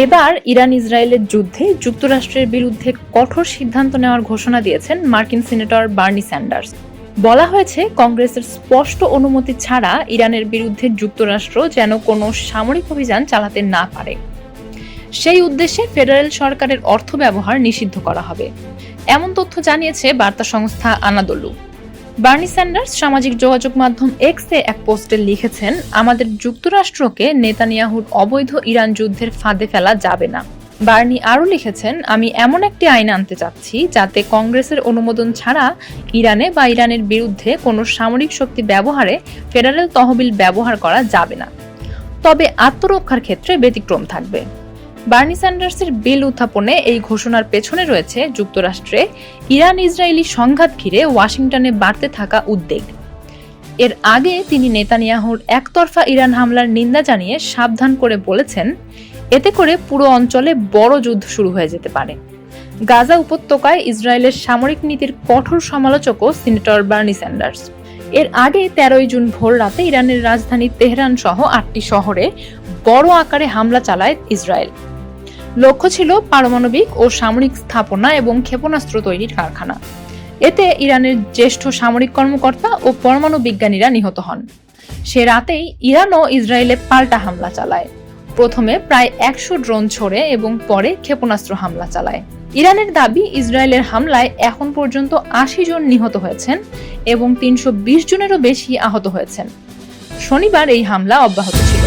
এবার ইরান ইসরায়েলের যুদ্ধে যুক্তরাষ্ট্রের বিরুদ্ধে কঠোর সিদ্ধান্ত নেওয়ার ঘোষণা দিয়েছেন মার্কিন সিনেটর বার্নি স্যান্ডার্স। বলা হয়েছে, কংগ্রেসের স্পষ্ট অনুমতি ছাড়া ইরানের বিরুদ্ধে যুক্তরাষ্ট্র যেন কোনো সামরিক অভিযান চালাতে না পারে। সেই উদ্দেশ্যে ফেডারেল সরকারের অর্থ ব্যবহার নিষিদ্ধ করা হবে, এমন তথ্য জানিয়েছে বার্তা সংস্থা আনাদোলু। বার্নি স্যান্ডার্স সামাজিক যোগাযোগ মাধ্যম এক্সে এক পোস্টে লিখেছেন, আমাদের যুক্তরাষ্ট্রকে নেতানিয়াহুর অবৈধ ইরান যুদ্ধের ফাঁদে ফেলা যাবে না। বার্নি আরও লিখেছেন, আমি এমন একটি আইন আনতে চাচ্ছি যাতে কংগ্রেসের অনুমোদন ছাড়া ইরানে বা ইরানের বিরুদ্ধে কোনো সামরিক শক্তি ব্যবহারে ফেডারেল তহবিল ব্যবহার করা যাবে না, তবে আত্মরক্ষার ক্ষেত্রে ব্যতিক্রম থাকবে। বার্নি স্যান্ডার্সের বিল উত্থাপনে এই ঘোষণার পেছনে রয়েছে যুক্তরাষ্ট্রে ইরান ইসরায়েলি সংঘাত ঘিরে ওয়াশিংটনে বাড়তে থাকা উদ্বেগ। এর আগে তিনি নেতানিয়াহুর একতরফা ইরান হামলার নিন্দা জানিয়ে সাবধান করে বলেছেন, এতে করে পুরো অঞ্চলে বড় যুদ্ধ শুরু হয়ে যেতে পারে। গাজা উপত্যকায় ইসরায়েলের সামরিক নীতির কঠোর সমালোচকও সিনেটর বার্নি স্যান্ডার্স। এর আগে 13 জুন ভোর রাতে ইরানের রাজধানী তেহরান সহ 8টি শহরে বড় আকারে হামলা চালায় ইসরায়েল। লক্ষ্য ছিল পারমাণবিক ও সামরিক স্থাপনা এবং ক্ষেপণাস্ত্র তৈরির কারখানা। এতে ইরানের জ্যেষ্ঠ সামরিক কর্মকর্তা ও পরমাণু বিজ্ঞানীরা নিহত হন। সে রাতেই ইরানও ইসরায়েলে পাল্টা হামলা চালায়, প্রথমে প্রায় 100 ড্রোন ছোড়ে এবং পরে ক্ষেপণাস্ত্র হামলা চালায়। ইরানের দাবি, ইসরায়েলের হামলায় এখন পর্যন্ত 80 জন নিহত হয়েছেন এবং 320 জনেরও বেশি আহত হয়েছেন। শনিবার এই হামলা অব্যাহত ছিল।